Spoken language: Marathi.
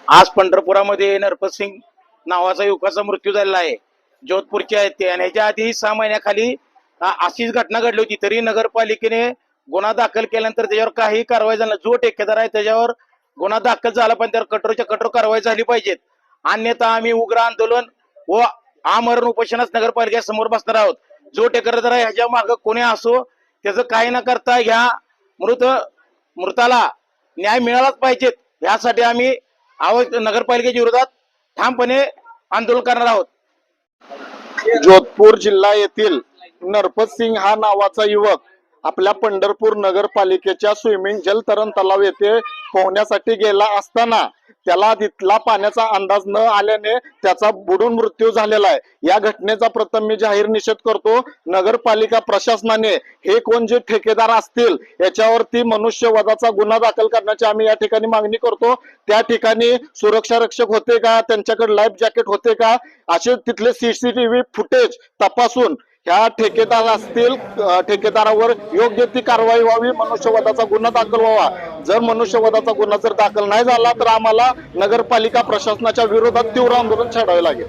आज पंढरपुरामध्ये नरपतसिंग नावाचा युवकाचा मृत्यू झालेला आहे. जोधपूरचे आहेत ते, आणि ह्याच्या आधी 6 महिन्याखाली अशीच घटना घडली होती. तरी नगरपालिकेने गुन्हा दाखल केल्यानंतर त्याच्यावर काही कारवाई झाली नाही. जो ठेकेदार आहे त्याच्यावर गुन्हा दाखल झाला, पण त्यावर कठोरच्या कठोर कारवाई झाली पाहिजेत. अन्यथा आम्ही उग्र आंदोलन व आमरण उपोषणास नगरपालिकेसमोर बसणार आहोत. जो ठेकेदार आहे ह्याच्या मागे कोणी असो, त्याचं काही न करता ह्या मृताला न्याय मिळालाच पाहिजेत. यासाठी आम्ही नगरपालिकेच्या विरोधात ठामपणे आंदोलन करणार आहोत. जोधपूर जिल्हा येथील नरपतसिंग हा नावाचा युवक आपल्या पंढरपूर नगरपालिकेच्या स्विमिंग जलतरण तलाव येथे पोहण्यासाठी गेला असताना त्याला तिथला पाण्याचा अंदाज न आल्याने त्याचा बुडून मृत्यू झालेला आहे. या घटनेचा प्रथम मी जाहीर निषेध करतो. नगरपालिका प्रशासनाने हे कोण जे ठेकेदार असतील याच्यावरती मनुष्यवधाचा गुन्हा दाखल करण्याची आम्ही या ठिकाणी मागणी करतो. त्या ठिकाणी सुरक्षा रक्षक होते का, त्यांच्याकडे लाईफ जॅकेट होते का, असे तिथले सीसीटीव्ही फुटेज तपासून ह्या ठेकेदार असतील ठेकेदारावर योग्य ती कारवाई व्हावी, मनुष्यवधाचा गुन्हा दाखल व्हावा. जर मनुष्यवधाचा गुन्हा जर दाखल नाही झाला तर आम्हाला नगरपालिका प्रशासनाच्या विरोधात तीव्र आंदोलन छेडावे लागेल.